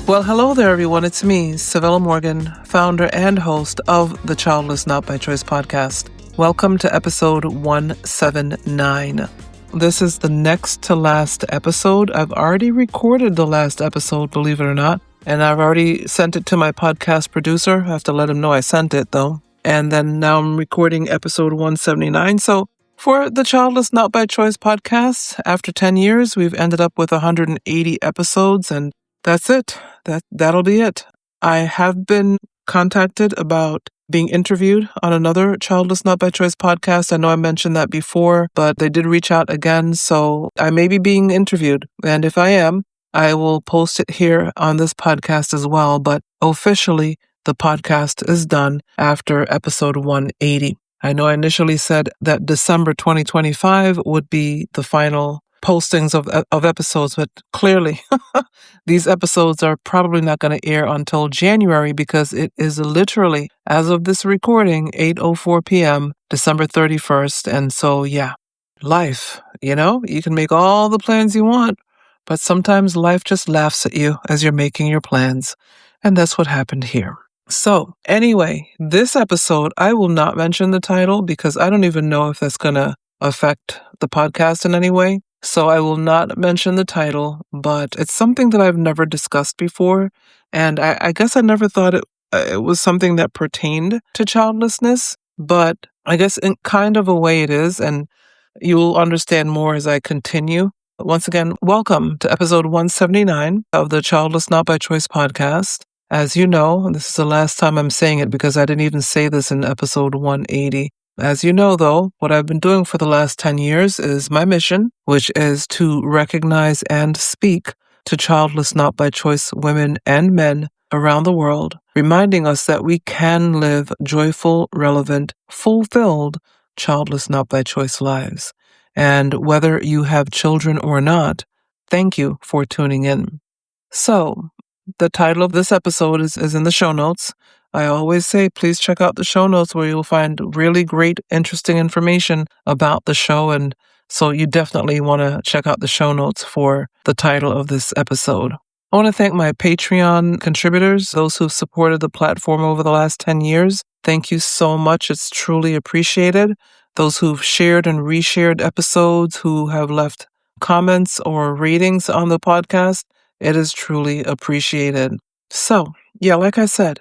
Well, hello there, everyone. It's me, Civilla Morgan, founder and host of the Childless Not by Choice podcast. Welcome to episode 179. This is the next to last episode. I've already recorded the last episode, believe it or not, and I've already sent it to my podcast producer. I have to let him know I sent it, though. And then now I'm recording episode 179. So for the Childless Not by Choice podcast, after 10 years, we've ended up with 180 episodes, and that's it. That'll be it. I have been contacted about being interviewed on another Childless Not by Choice podcast. I know I mentioned that before, but they did reach out again, so I may be being interviewed. And if I am, I will post it here on this podcast as well. But officially, the podcast is done after episode 180. I know I initially said that December 2025 would be the final postings of episodes, but clearly these episodes are probably not going to air until January because it is literally, as of this recording, 8:04 p.m., December 31st. And so, yeah, life, you can make all the plans you want, but sometimes life just laughs at you as you're making your plans. And that's what happened here. So anyway, this episode, I will not mention the title because I don't even know if that's going to affect the podcast in any way. So I will not mention the title, but it's something that I've never discussed before. And I guess I never thought it was something that pertained to childlessness, but I guess in kind of a way it is. And you'll understand more as I continue. Once again, welcome to episode 179 of the Childless Not by Choice podcast. As you know, and this is the last time I'm saying it because I didn't even say this in episode 180. As you know, though, what I've been doing for the last 10 years is my mission, which is to recognize and speak to childless not by choice women and men around the world, reminding us that we can live joyful, relevant, fulfilled, childless not by choice lives. And whether you have children or not, thank you for tuning in. So, the title of this episode is in the show notes. I always say, please check out the show notes where you'll find really great, interesting information about the show. And so you definitely want to check out the show notes for the title of this episode. I want to thank my Patreon contributors, those who've supported the platform over the last 10 years. Thank you so much. It's truly appreciated. Those who've shared and reshared episodes, who have left comments or ratings on the podcast, it is truly appreciated. So, yeah, like I said,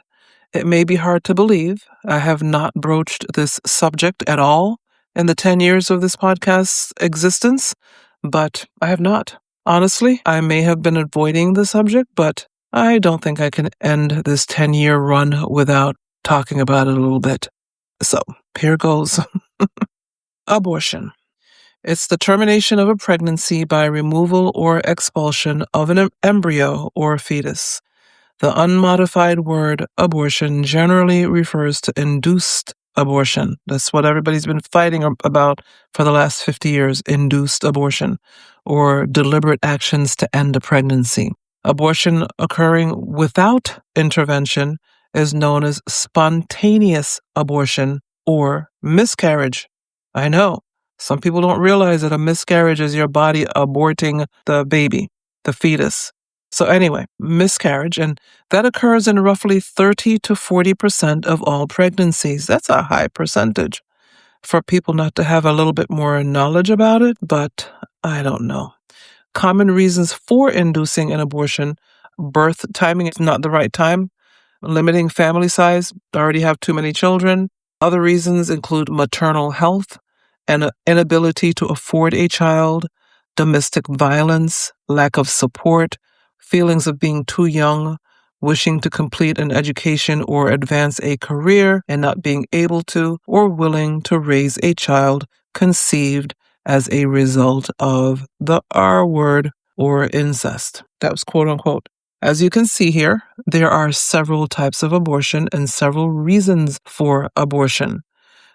it may be hard to believe I have not broached this subject at all in the 10 years of this podcast's existence, but I have not. Honestly, I may have been avoiding the subject, but I don't think I can end this 10-year run without talking about it a little bit. So, here goes. Abortion. It's the termination of a pregnancy by removal or expulsion of an embryo or fetus. The unmodified word abortion generally refers to induced abortion. That's what everybody's been fighting about for the last 50 years, induced abortion, or deliberate actions to end a pregnancy. Abortion occurring without intervention is known as spontaneous abortion or miscarriage. I know, some people don't realize that a miscarriage is your body aborting the baby, the fetus. So anyway, miscarriage, and that occurs in roughly 30 to 40% of all pregnancies. That's a high percentage for people not to have a little bit more knowledge about it, but I don't know. Common reasons for inducing an abortion: birth timing is not the right time, limiting family size, already have too many children. Other reasons include maternal health, an inability to afford a child, domestic violence, lack of support, feelings of being too young, wishing to complete an education or advance a career and not being able to or willing to raise a child conceived as a result of the R word or incest. That was quote unquote. As you can see here, there are several types of abortion and several reasons for abortion.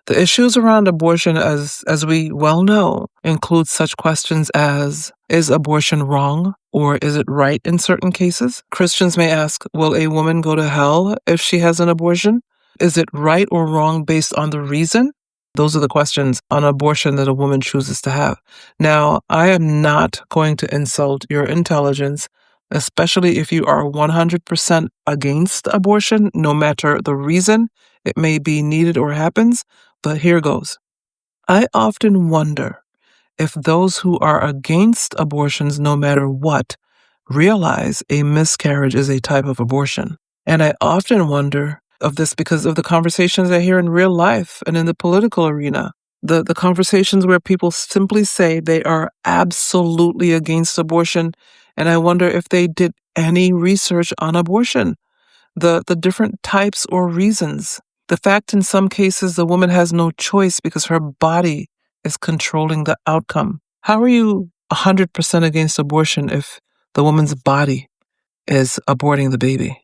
The issues around abortion, as we well know, include such questions as, is abortion wrong or is it right in certain cases? Christians may ask, will a woman go to hell if she has an abortion? Is it right or wrong based on the reason? Those are the questions on abortion that a woman chooses to have. Now, I am not going to insult your intelligence especially if you are 100% against abortion, no matter the reason it may be needed or happens. But here goes. I often wonder if those who are against abortions, no matter what, realize a miscarriage is a type of abortion. And I often wonder of this because of the conversations I hear in real life and in the political arena. The conversations where people simply say they are absolutely against abortion. And I wonder if they did any research on abortion, the different types or reasons. The fact in some cases the woman has no choice because her body is controlling the outcome. How are you 100% against abortion if the woman's body is aborting the baby?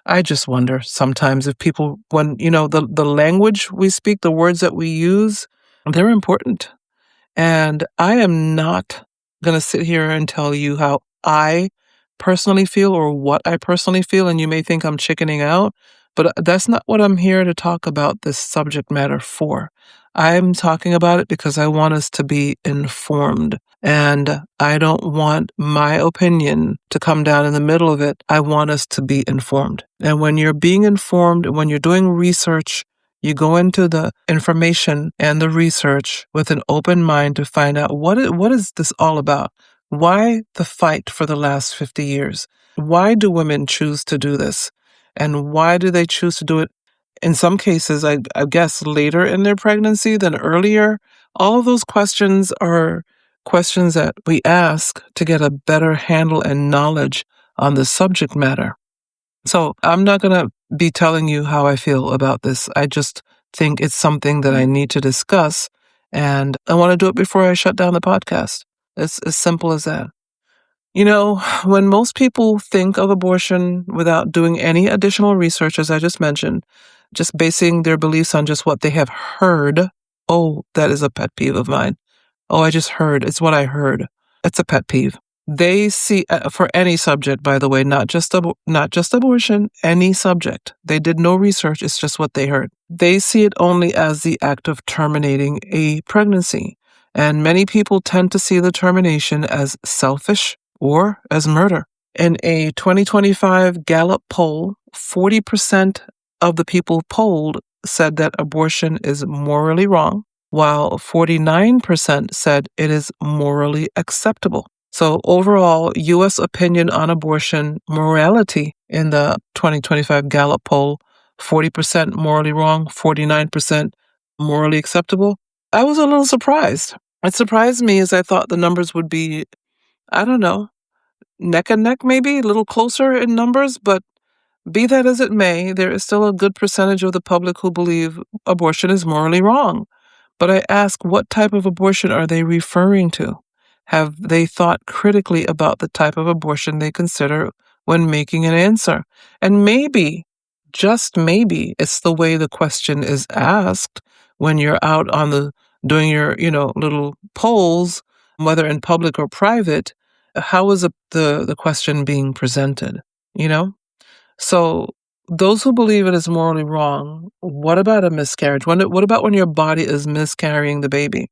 I just wonder sometimes if people, when, the language we speak, the words that we use, they're important. And I am not going to sit here and tell you how I personally feel or what I personally feel. And you may think I'm chickening out, but that's not what I'm here to talk about this subject matter for. I'm talking about it because I want us to be informed. And I don't want my opinion to come down in the middle of it. I want us to be informed. And when you're being informed, when you're doing research, you go into the information and the research with an open mind to find out what is this all about? Why the fight for the last 50 years? Why do women choose to do this? And why do they choose to do it, in some cases, I guess, later in their pregnancy than earlier? All of those questions are questions that we ask to get a better handle and knowledge on the subject matter. So I'm not going to be telling you how I feel about this. I just think it's something that I need to discuss, and I want to do it before I shut down the podcast. It's as simple as that. When most people think of abortion without doing any additional research, as I just mentioned, just basing their beliefs on just what they have heard, oh, that is a pet peeve of mine. Oh, I just heard. It's what I heard. It's a pet peeve. They see, for any subject, by the way, not just abortion, any subject. They did no research. It's just what they heard. They see it only as the act of terminating a pregnancy. And many people tend to see the termination as selfish or as murder. In a 2025 Gallup poll, 40% of the people polled said that abortion is morally wrong, while 49% said it is morally acceptable. So overall, U.S. opinion on abortion morality in the 2025 Gallup poll, 40% morally wrong, 49% morally acceptable. I was a little surprised. It surprised me as I thought the numbers would be, I don't know, neck and neck maybe, a little closer in numbers, but be that as it may, there is still a good percentage of the public who believe abortion is morally wrong. But I ask, what type of abortion are they referring to? Have they thought critically about the type of abortion they consider when making an answer? And maybe, just maybe, it's the way the question is asked when you're out on doing your, little polls, whether in public or private. How is the question being presented? So those who believe it is morally wrong, what about a miscarriage? What about when your body is miscarrying the baby?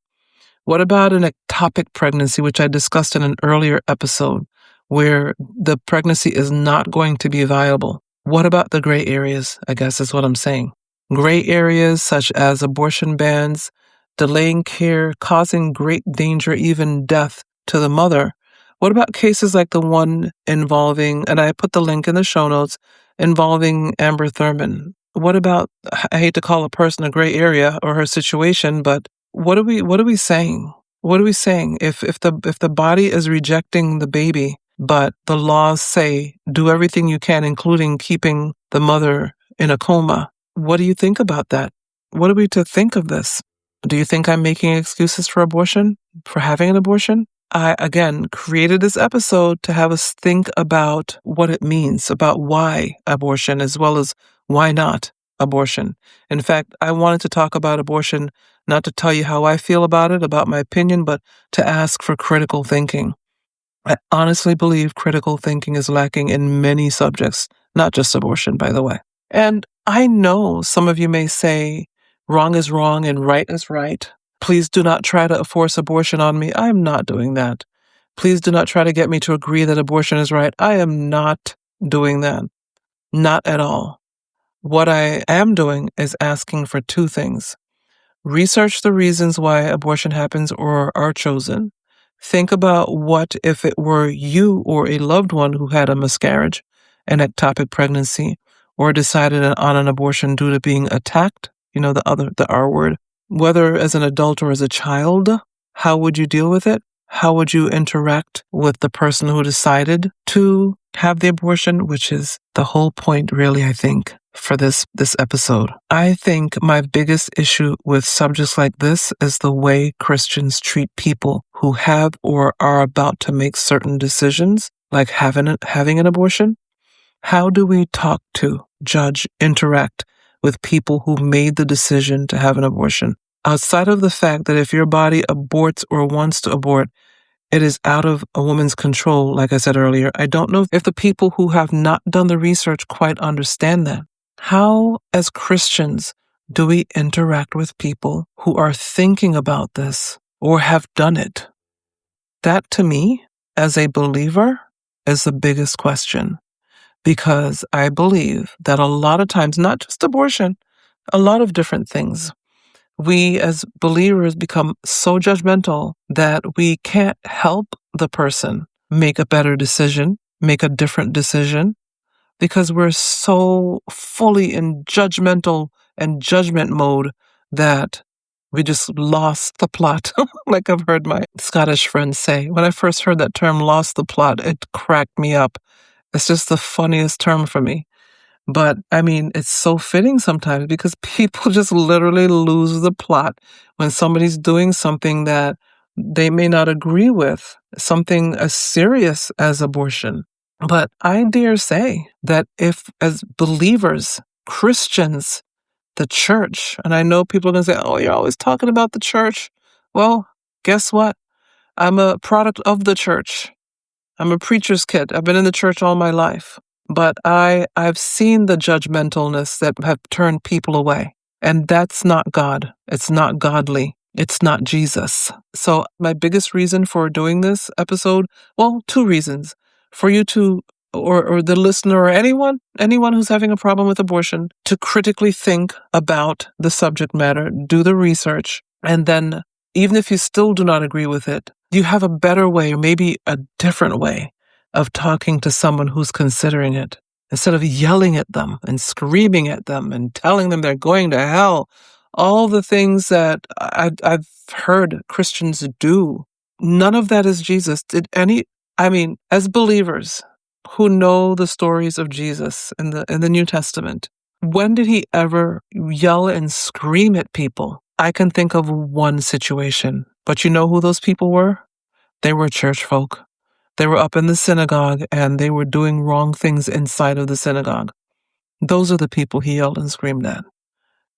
What about an ectopic pregnancy, which I discussed in an earlier episode, where the pregnancy is not going to be viable? What about the gray areas, I guess is what I'm saying. Gray areas such as abortion bans, delaying care, causing great danger, even death to the mother. What about cases like the one involving, and I put the link in the show notes, involving Amber Thurman? What about, I hate to call a person a gray area or her situation, but what are we saying? What are we saying? If the body is rejecting the baby, but the laws say do everything you can, including keeping the mother in a coma, what do you think about that? What are we to think of this? Do you think I'm making excuses for abortion, for having an abortion? I, again, created this episode to have us think about what it means, about why abortion, as well as why not abortion. In fact, I wanted to talk about abortion, not to tell you how I feel about it, about my opinion, but to ask for critical thinking. I honestly believe critical thinking is lacking in many subjects, not just abortion, by the way. And I know some of you may say, wrong is wrong and right is right. Please do not try to force abortion on me. I'm not doing that. Please do not try to get me to agree that abortion is right. I am not doing that. Not at all. What I am doing is asking for two things. Research the reasons why abortion happens or are chosen. Think about what if it were you or a loved one who had a miscarriage, an ectopic pregnancy, or decided on an abortion due to being attacked, the R word. Whether as an adult or as a child, how would you deal with it? How would you interact with the person who decided to have the abortion, which is the whole point, really, I think, for this episode. I think my biggest issue with subjects like this is the way Christians treat people who have or are about to make certain decisions, like having an abortion. How do we talk to, judge, interact with people who made the decision to have an abortion? Outside of the fact that if your body aborts or wants to abort, it is out of a woman's control, like I said earlier. I don't know if the people who have not done the research quite understand that. How, as Christians, do we interact with people who are thinking about this or have done it? That, to me, as a believer, is the biggest question. Because I believe that a lot of times, not just abortion, a lot of different things, we as believers become so judgmental that we can't help the person make a better decision, make a different decision, because we're so fully in judgmental and judgment mode that we just lost the plot. Like I've heard my Scottish friends say. When I first heard that term, lost the plot, it cracked me up. It's just the funniest term for me. But I mean, it's so fitting sometimes because people just literally lose the plot when somebody's doing something that they may not agree with, something as serious as abortion. But I dare say that if, as believers, Christians, the church, and I know people are going to say, oh, you're always talking about the church. Well, guess what? I'm a product of the church. I'm a preacher's kid. I've been in the church all my life. But I've seen the judgmentalness that have turned people away. And that's not God. It's not godly. It's not Jesus. So my biggest reason for doing this episode, well, two reasons. For you to, or the listener or anyone who's having a problem with abortion, to critically think about the subject matter, do the research, and then even if you still do not agree with it, you have a better way or maybe a different way of talking to someone who's considering it. Instead of yelling at them and screaming at them and telling them they're going to hell, all the things that I've heard Christians do, none of that is Jesus. As believers who know the stories of Jesus in the New Testament, when did he ever yell and scream at people? I can think of one situation, but you know who those people were? They were church folk. They were up in the synagogue and they were doing wrong things inside of the synagogue. Those are the people he yelled and screamed at.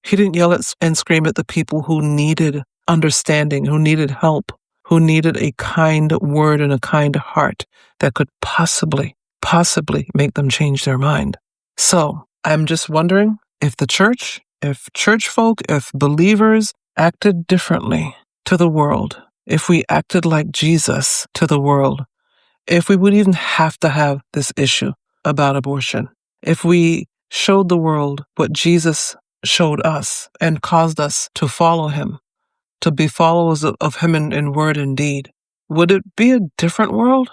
He didn't yell and scream at the people who needed understanding, who needed help, who needed a kind word and a kind heart that could possibly make them change their mind. So I'm just wondering if the church, if church folk, if believers acted differently to the world, if we acted like Jesus to the world, if we would even have to have this issue about abortion, if we showed the world what Jesus showed us and caused us to follow him, to be followers of him in word and deed, would it be a different world?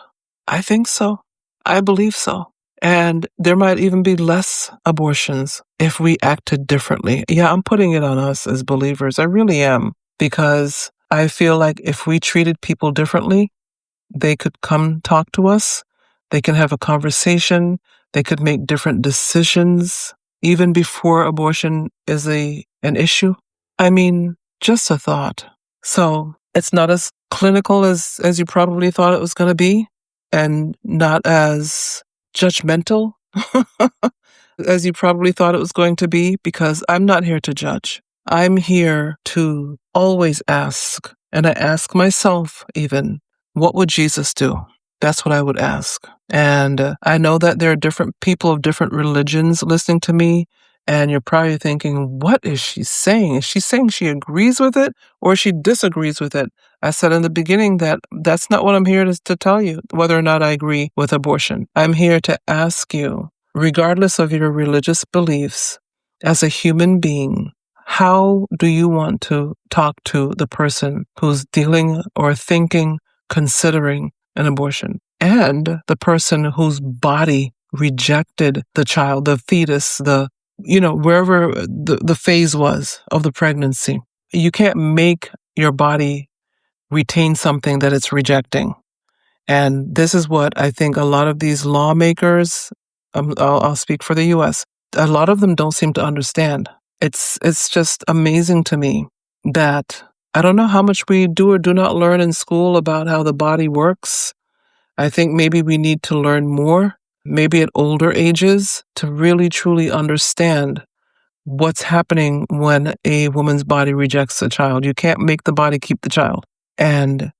I think so. I believe so. And there might even be less abortions if we acted differently. Yeah, I'm putting it on us as believers. I really am. Because I feel like if we treated people differently, they could come talk to us. They can have a conversation. They could make different decisions even before abortion is an issue. I mean, just a thought. So it's not as clinical as you probably thought it was going to be, and not as judgmental as you probably thought it was going to be, because I'm not here to judge. I'm here to always ask, and I ask myself even, what would Jesus do? That's what I would ask. And I know that there are different people of different religions listening to me, And you're probably thinking, what is she saying? Is she saying she agrees with it or she disagrees with it? I said in the beginning that that's not what I'm here to tell you, whether or not I agree with abortion. I'm here to ask you, regardless of your religious beliefs, as a human being, how do you want to talk to the person who's dealing or thinking, considering an abortion? And the person whose body rejected the child, the fetus, wherever the phase was of the pregnancy. You can't make your body retain something that it's rejecting. And this is what I think a lot of these lawmakers, I'll speak for the U.S., a lot of them don't seem to understand. It's just amazing to me that I don't know how much we do or do not learn in school about how the body works. I think maybe we need to learn more, maybe at older ages, to really truly understand what's happening when a woman's body rejects a child. You can't make the body keep the child. And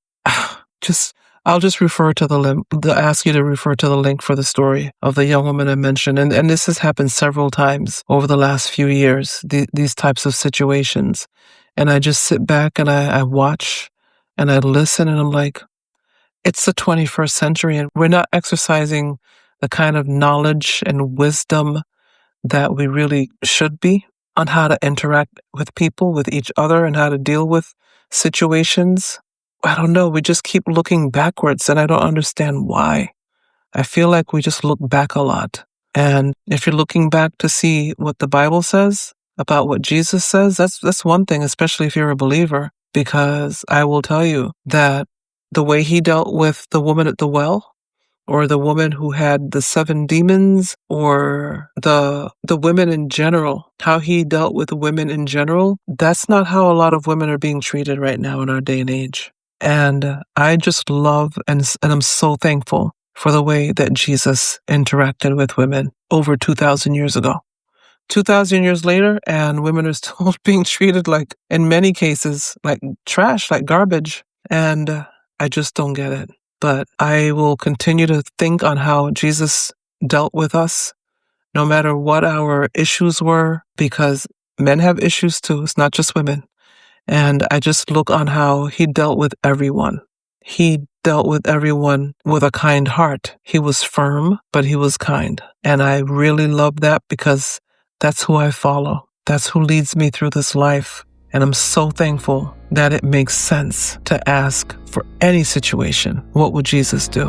I'll just refer to the link, ask you to refer to the link for the story of the young woman I mentioned. And this has happened several times over the last few years, these types of situations. And I just sit back and I watch and I listen and I'm like, it's the 21st century and we're not exercising the kind of knowledge and wisdom that we really should be on how to interact with people, with each other, and how to deal with situations. I don't know. We just keep looking backwards, and I don't understand why. I feel like we just look back a lot. And if you're looking back to see what the Bible says about what Jesus says, that's one thing, especially if you're a believer, because I will tell you that the way he dealt with the woman at the well, or the woman who had the 7 demons, or the women in general, how he dealt with women in general, that's not how a lot of women are being treated right now in our day and age. And I just love and I'm so thankful for the way that Jesus interacted with women over 2,000 years ago. 2,000 years later, and women are still being treated like, in many cases, like trash, like garbage. And I just don't get it. But I will continue to think on how Jesus dealt with us, no matter what our issues were, because men have issues too. It's not just women. And I just look on how he dealt with everyone. He dealt with everyone with a kind heart. He was firm, but he was kind. And I really love that because that's who I follow. That's who leads me through this life. And I'm so thankful that it makes sense to ask for any situation, what would Jesus do?